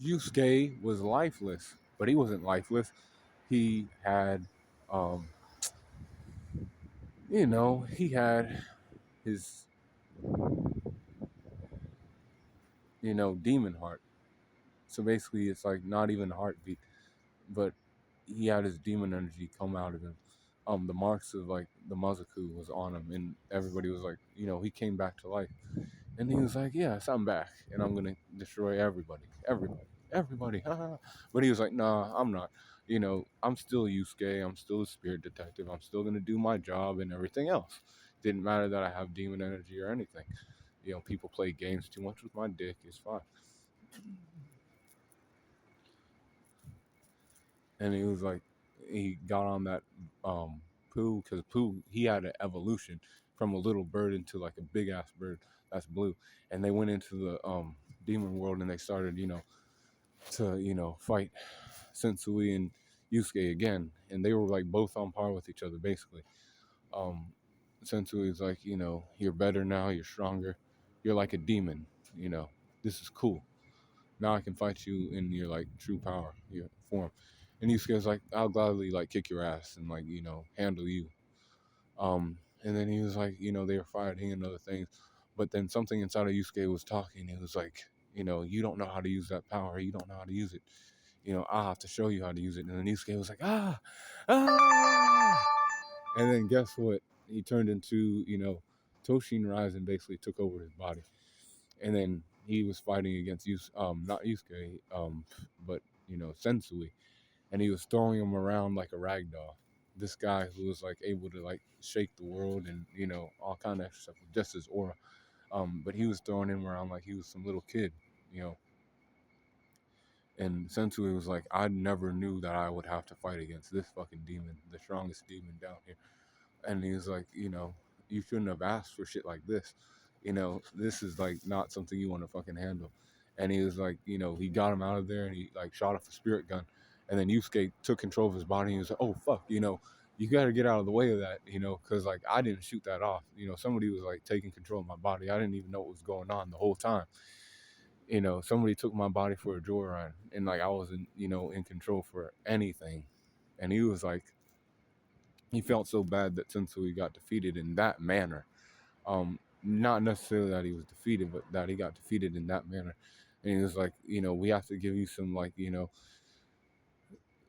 Yusuke was lifeless, but he wasn't lifeless. He had, um, he had his, demon heart. So basically, it's like not even a heartbeat, but he had his demon energy come out of him. The marks of like the Mazaku was on him, and everybody was like, he came back to life. And he was like, "Yes, I'm back, and I'm gonna destroy everybody." But he was like, "Nah, I'm not. I'm still Yusuke. I'm still a spirit detective. I'm still gonna do my job and everything else. Didn't matter that I have demon energy or anything. People play games too much with my dick. It's fine." And he was like, he got on that Pooh, because Pooh, he had an evolution from a little bird into like a big ass bird that's blue, and they went into the demon world and they started to fight Sensui and Yusuke again, and they were like both on par with each other basically. um Sensui is like, you're better now, you're stronger, you're like a demon, you know this is cool. Now I can fight you in your like true power, your form. And Yusuke's like, I'll gladly like kick your ass and like, handle you. And then he was like, they were fighting and other things. But then something inside of Yusuke was talking. It was like, you don't know how to use that power. You don't know how to use it. I'll have to show you how to use it. And then Yusuke was like, ah. And then guess what? He turned into, Toshin Rise and basically took over his body. And then he was fighting against not Yusuke, but Sensui, and he was throwing him around like a rag doll. This guy who was like able to like shake the world and all kind of stuff, just his aura. But he was throwing him around like he was some little kid, you know. And Sensui was like, I never knew that I would have to fight against this fucking demon, the strongest demon down here. And he was like, you shouldn't have asked for shit like this. This is like not something you want to fucking handle. And he was like, he got him out of there and he like shot off a spirit gun. And then Yusuke took control of his body and he was like, oh fuck, you got to get out of the way of that, because like I didn't shoot that off. Somebody was like taking control of my body. I didn't even know what was going on the whole time. Somebody took my body for a joyride and like I wasn't, in control for anything. And he was like, he felt so bad that Sensui got defeated in that manner. Not necessarily that he was defeated, but that he got defeated in that manner. And he was like, we have to give you some like,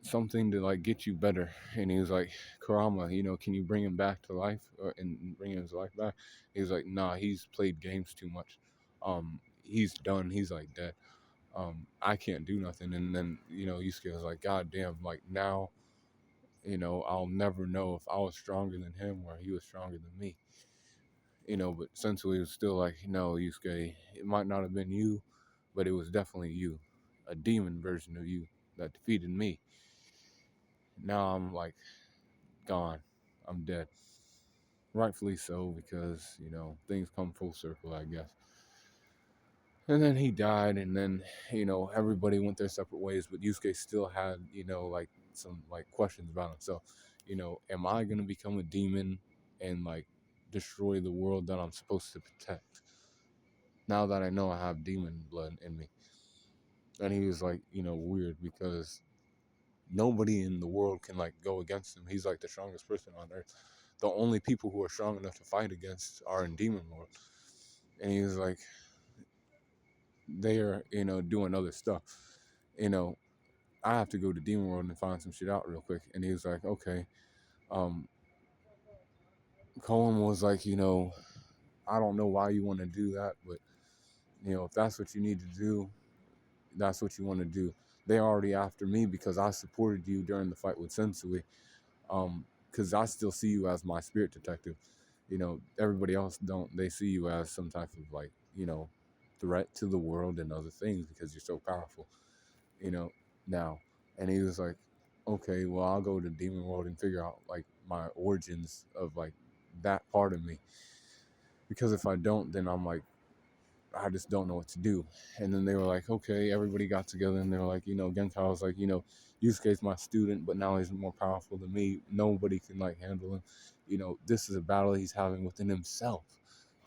something to like get you better. And he was like, Kurama, can you bring him back to life and bring his life back? He was like, nah, he's played games too much. He's done. He's like dead. I can't do nothing. And then, Yusuke was like, God damn, like now, I'll never know if I was stronger than him or he was stronger than me. But Sensui was still like, no, Yusuke, it might not have been you, but it was definitely you, a demon version of you that defeated me. Now I'm like gone. I'm dead. Rightfully so, because, things come full circle, I guess. And then he died, and then, everybody went their separate ways, but Yusuke still had, like some like questions about himself. Am I gonna become a demon and like destroy the world that I'm supposed to protect? Now that I know I have demon blood in me. And he was like, weird because nobody in the world can like go against him. He's like the strongest person on earth. The only people who are strong enough to fight against are in demon world. And he was like, they are, doing other stuff. You know, I have to go to demon world and find some shit out real quick. And he was like, okay. Um, Cohen was like, I don't know why you want to do that, but if that's what you need to do, that's what you want to do. They already after me because I supported you during the fight with Sensui. Because I still see you as my spirit detective. Everybody else don't. They see you as some type of like, threat to the world and other things because you're so powerful. You know, now. And he was like, okay, well, I'll go to Demon World and figure out like my origins of like that part of me. Because if I don't, then I'm like, I just don't know what to do. And then they were like, okay, everybody got together and they were like, Genkai was like, Yusuke's my student, but now he's more powerful than me. Nobody can like handle him. This is a battle he's having within himself.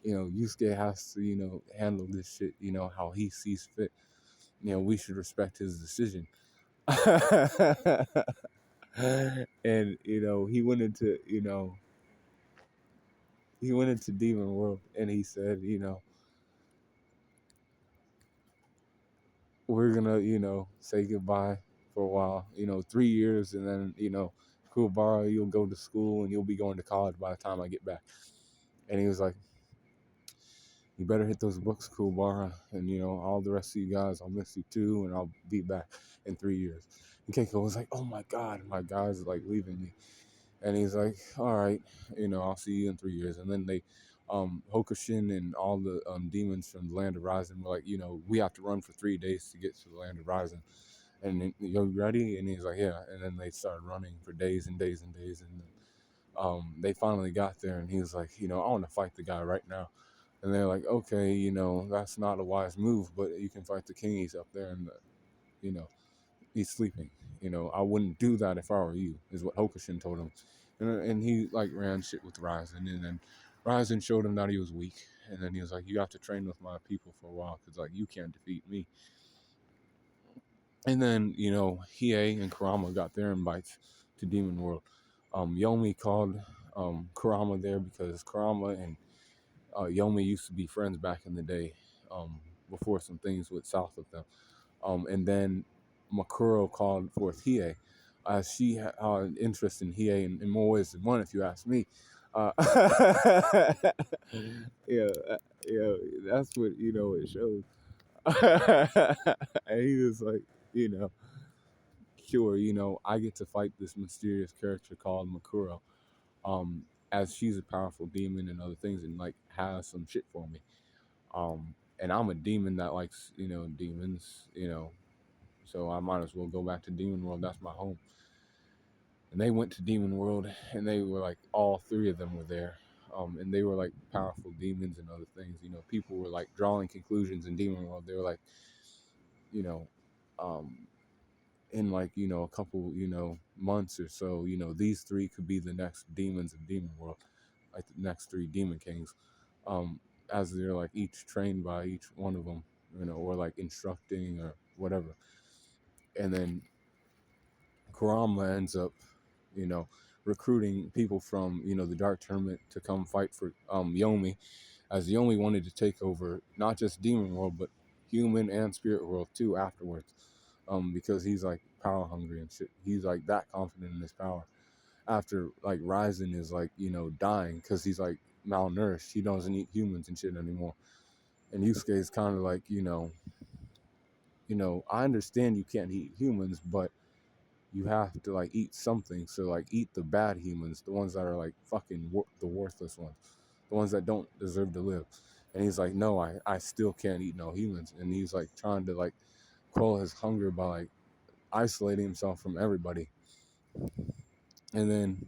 Yusuke has to, handle this shit, how he sees fit. we should respect his decision. And he went into demon world, and he said, we're gonna, say goodbye for a while, 3 years, and then, Kuwabara, you'll go to school and you'll be going to college by the time I get back. And he was like, you better hit those books, Kuwabara, and all the rest of you guys, I'll miss you too, and I'll be back in 3 years. And Keiko was like, oh my god, my guys are like leaving me. And he's like, all right, I'll see you in 3 years. And then they, Hokushin and all the demons from the Land of Rising were like, we have to run for 3 days to get to the Land of Rising. And then, you ready? And he's like, yeah. And then they started running for days and days and days. And then they finally got there. And he was like, I want to fight the guy right now. And they're like, okay, that's not a wise move, but you can fight the king. He's up there, and you know, he's sleeping. I wouldn't do that if I were you, is what Hokushin told him. And he like ran shit with Ryzen, and then Ryzen showed him that he was weak, and then he was like, you have to train with my people for a while, because like you can't defeat me. And then Hiei and Kurama got their invites to Demon World. Yomi called Kurama there because Kurama and Yomi used to be friends back in the day, before some things went south with them. And then Makuro called forth Hiei. She had an interest in Hiei in more ways than one, if you ask me. Uh, yeah, yeah, that's what it shows. And he was like, you know, sure, I get to fight this mysterious character called Makuro, um, as she's a powerful demon and other things, and like has some shit for me. And I'm a demon that likes, demons, so I might as well go back to Demon World. That's my home. And they went to Demon World, and they were like, all three of them were there. And they were like powerful demons and other things. People were like drawing conclusions in Demon World. They were like, you know, um, in like, a couple, months or so, these three could be the next demons of Demon World, like the next three demon kings. Um, as they're like each trained by each one of them, or like instructing or whatever. And then Kurama ends up, you know, recruiting people from, the Dark Tournament to come fight for Yomi, as Yomi wanted to take over not just Demon World, but Human and Spirit World too afterwards, because he's like power hungry and shit. He's like that confident in his power. After like Ryzen is like, dying because he's like malnourished. He doesn't eat humans and shit anymore. And Yusuke is kind of like, I understand you can't eat humans, but you have to like eat something. So like eat the bad humans, the ones that are like fucking the worthless ones, the ones that don't deserve to live. And he's like, no, I still can't eat no humans. And he's like trying to like quell his hunger by like isolating himself from everybody. And then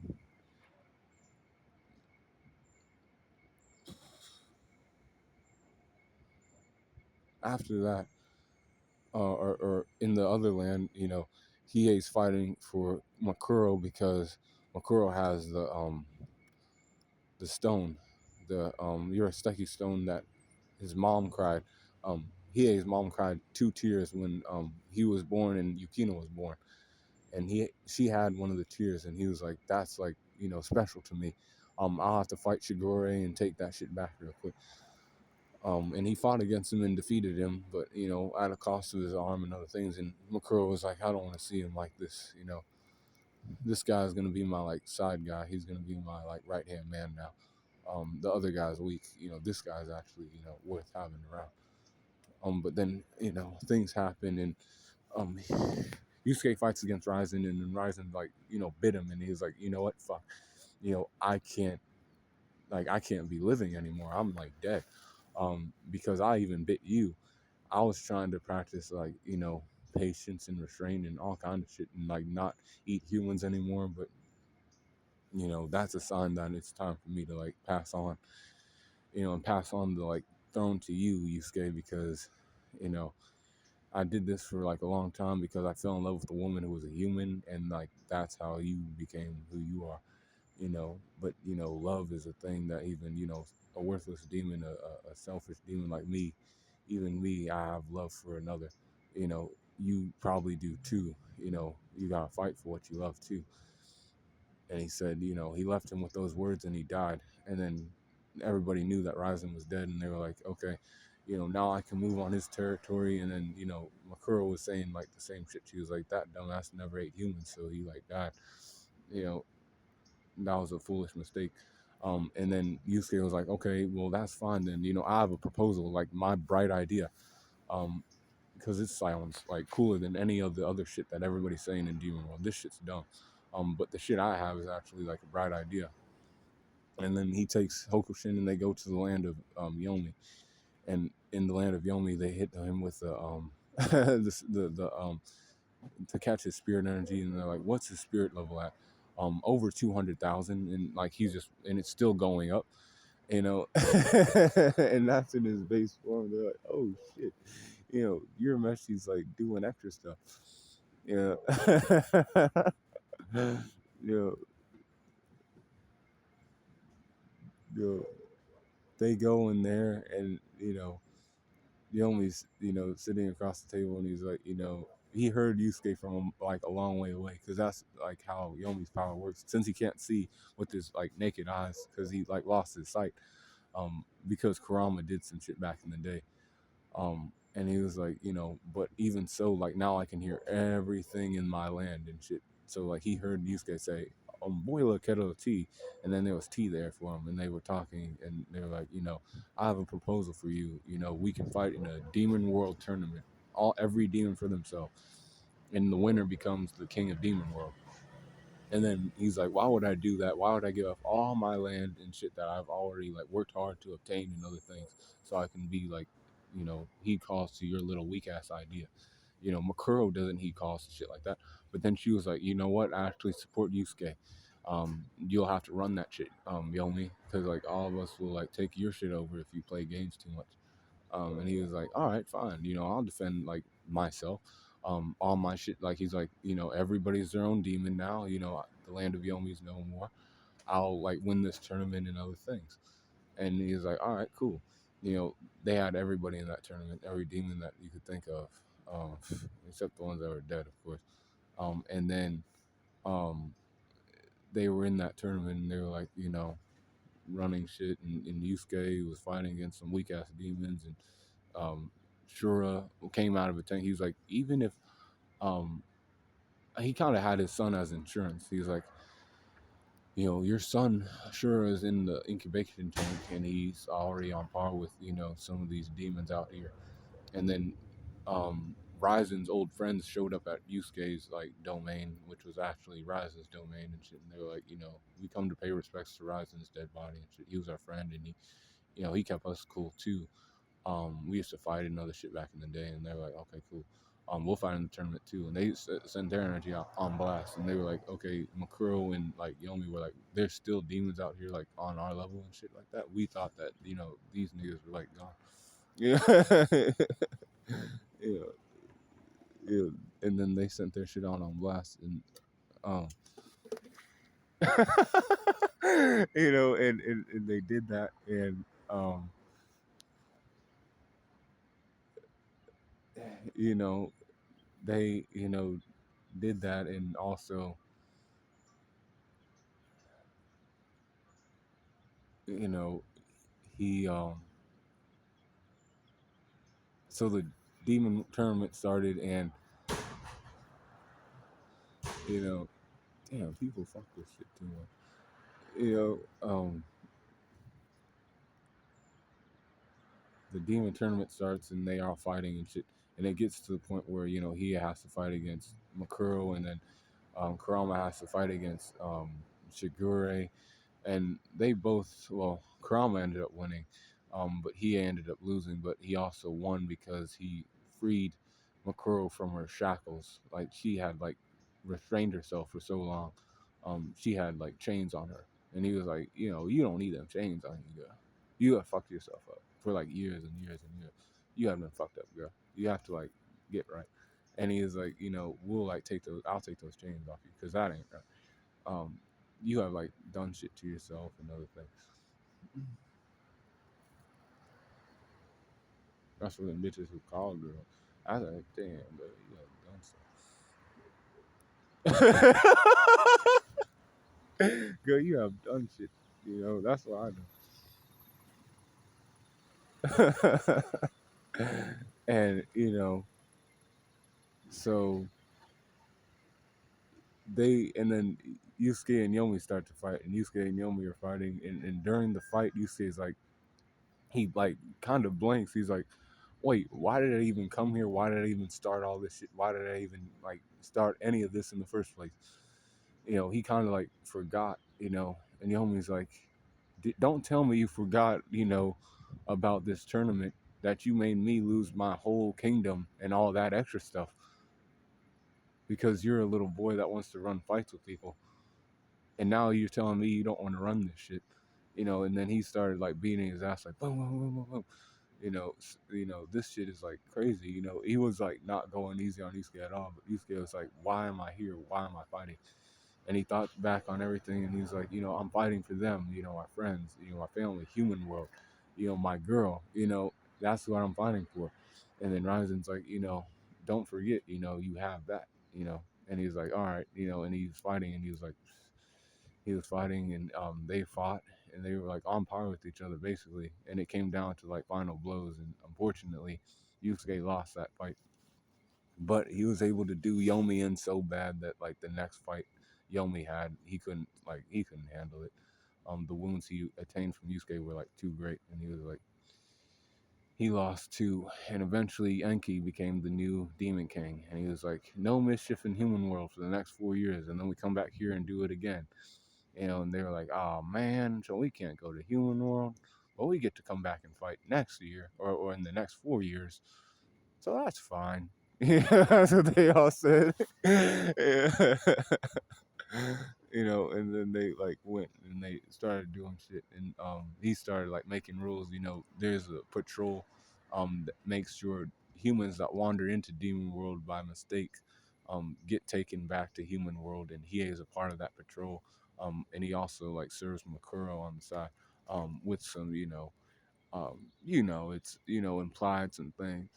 after that, or in the other land, Hiei's fighting for Makuro because Makuro has the stone, the Urasteki stone that his mom cried. Hiei's mom cried 2 tears when he was born and Yukino was born, and she had one of the tears, and he was like, "That's like special to me. I'll have to fight Shigure and take that shit back real quick." And he fought against him and defeated him, but at a cost to his arm and other things. And Makuro was like, "I don't want to see him like this. This guy's gonna be my like side guy. He's gonna be my like right hand man now. The other guy's weak. This guy's actually worth having around." But then things happen, and um, Yusuke fights against Ryzen, and then Ryzen like bit him, and he's like, "You know what? Fuck. I can't be living anymore. I'm like dead. Because I even bit you. I was trying to practice like patience and restraint and all kind of shit, and like not eat humans anymore. But that's a sign that it's time for me to like pass on, and pass on the like throne to you, Yusuke, because you know I did this for like a long time because I fell in love with a woman who was a human, and like that's how you became who you are. But love is a thing that even a worthless demon, a selfish demon like me, even me, I have love for another. you know, you probably do too. You know, you gotta fight for what you love too. And he said, you know, he left him with those words and he died. And then everybody knew that Ryzen was dead, and they were like, okay, you know, now I can move on his territory. And then, you know, Makuro was saying like the same shit. She was like, that dumbass never ate humans, so he like died. You know, that was a foolish mistake. And then Yusuke was like, okay, well that's fine then. You know, I have a proposal, like my bright idea. Um, because it sounds like cooler than any of the other shit that everybody's saying in Demon World. This shit's dumb. But the shit I have is actually like a bright idea. And then he takes Hokushin and they go to the land of Yomi. And in the land of Yomi, they hit him with the the to catch his spirit energy, and they're like, "What's his spirit level at?" Over 200,000, and like he's just, and it's still going up, you know. And that's in his base form. They're like, "Oh shit, you know, your Meshi's like doing extra stuff." Yeah, you know, you know, they go in there, and you know, Yomi's, you know, sitting across the table, and he's like, you know, he heard Yusuke from like a long way away, because that's like how Yomi's power works. Since he can't see with his like naked eyes, because he like lost his sight, because Kurama did some shit back in the day. And he was like, you know, but even so, like now I can hear everything in my land and shit. So like he heard Yusuke say, boil a kettle of tea, and then there was tea there for him, and they were talking, and they were like, you know, I have a proposal for you. You know, we can fight in a demon world tournament, every demon for themselves, and the winner becomes the king of demon world. And then he's like, why would I do that? Why would I give up all my land and shit that I've already like worked hard to obtain and other things, so I can be like, you know, he calls to your little weak ass idea. You know, Makuro doesn't he calls to shit like that. But then she was like, you know what? I actually support Yusuke. You'll have to run that shit, Yomi, because like all of us will like take your shit over if you play games too much. And he was like, all right, fine. You know, I'll defend like myself. All my shit. Like he's like, you know, everybody's their own demon now. You know, the land of Yomi's no more. I'll like win this tournament and other things. And he was like, all right, cool. You know, they had everybody in that tournament, every demon that you could think of, um, except the ones that were dead, of course. And then um, they were in that tournament, and they were like, you know, running shit, and Yusuke was fighting against some weak ass demons, and um, Shura came out of a tank. He was like, even if um, he kind of had his son as insurance. He was like, you know, your son Shura is in the incubation tank, and he's already on par with, you know, some of these demons out here. And then Ryzen's old friends showed up at Yusuke's like domain, which was actually Ryzen's domain and shit. And they were like, you know, we come to pay respects to Ryzen's dead body and shit. He was our friend, and he, you know, he kept us cool too. We used to fight and other shit back in the day, and they were like, okay, cool. We'll fight in the tournament too, and they sent their energy out on blast, and they were like, okay, Makuro and like Yomi were like, there's still demons out here like on our level and shit like that. We thought that, you know, these niggas were like gone. Yeah, yeah, yeah. And then they sent their shit out on blast, and um, you know, and they did that, and you know, they, you know, did that, and also, you know, he so the demon tournament started, and you know, damn, people fuck this shit too much. You know, the demon tournament starts, and they are fighting and shit, and it gets to the point where, you know, he has to fight against Makuro, and then Kurama has to fight against Shigure, and they both, well, Kurama ended up winning, but he ended up losing. But he also won because he freed Makuro from her shackles. Like she had like restrained herself for so long. She had like chains on her, and he was like, you know, you don't need them chains on you, girl. You have fucked yourself up for like years and years and years. You have been fucked up, girl. You have to like get right. And he was like, you know, we'll like take those. I'll take those chains off you because that ain't right. Um, you have like done shit to yourself and other things. That's what the bitches who call girls. I was like, damn, bro, you have done something. Girl, you have done shit. You know, that's what I know. And so and then Yusuke and Yomi start to fight, and Yusuke and Yomi are fighting, and during the fight, Yusuke is like, he like kind of blanks. He's like, wait, why did I even come here? Why did I even start all this shit? Why did I even like start any of this in the first place? He kind of like forgot, and Yomi's like, don't tell me you forgot, about this tournament that you made me lose my whole kingdom and all that extra stuff because you're a little boy that wants to run fights with people, and now you're telling me you don't want to run this shit, and then he started like beating his ass like boom, boom, boom, boom, boom. This shit is like crazy. He was like not going easy on Yusuke at all, but Yusuke was like, why am I here? Why am I fighting? And he thought back on everything, and he's like, I'm fighting for them, my friends, my family, human world, my girl, that's what I'm fighting for. And then Ryzen's like, don't forget, you have that, and he's like, all right, and he's fighting, and he was fighting, and they fought, and they were like on par with each other basically, and it came down to like final blows, and unfortunately, Yusuke lost that fight, but he was able to do Yomi in so bad that like the next fight Yomi had, he couldn't handle it. The wounds he attained from Yusuke were like too great, and he was like, he lost too, and eventually Enki became the new Demon King, and he was like, no mischief in human world for the next 4 years, and then we come back here and do it again. And they were like, oh man, so we can't go to human world, but we get to come back and fight next year, or in the next 4 years, so that's fine. Yeah, that's what they all said. Yeah. And then they like went and they started doing shit, and he started like making rules. There's a patrol that makes sure humans that wander into demon world by mistake get taken back to human world, and he is a part of that patrol. And he also like serves Makuro on the side with some, it's implied some things.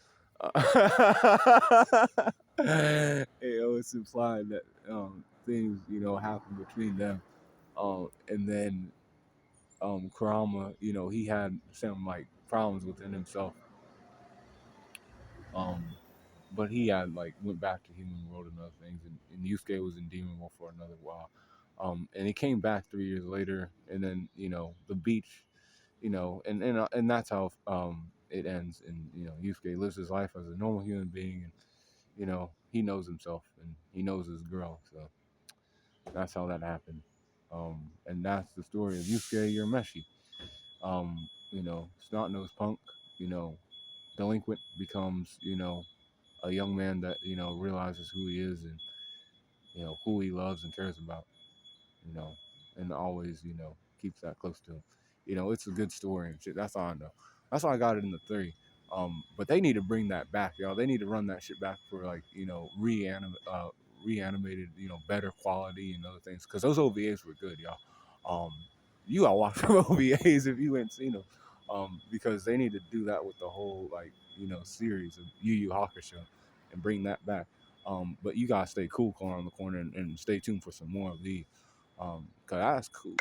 It's implied that things happen between them. And then Kurama, he had some like problems within himself. Um, but he had like went back to human world and other things, and Yusuke was in demon world for another while. And he came back 3 years later, and then the beach, and that's how it ends. And Yusuke lives his life as a normal human being, and he knows himself and he knows his girl. So that's how that happened. And that's the story of Yusuke Urameshi. Snot nosed punk, you know, delinquent becomes, a young man that, realizes who he is and, who he loves and cares about, you know, and always, keeps that close to him. It's a good story and shit. That's all I know. That's why I got it in the three. But they need to bring that back, y'all. They need to run that shit back for like, reanimated, better quality and other things. Cause those OVAs were good, y'all. Um, you gotta watch them OVAs if you ain't seen them. Because they need to do that with the whole like, series of Yu Yu Hakusho and bring that back. But you gotta stay cool, corner on the corner, and stay tuned for some more of these. Cause that's cool.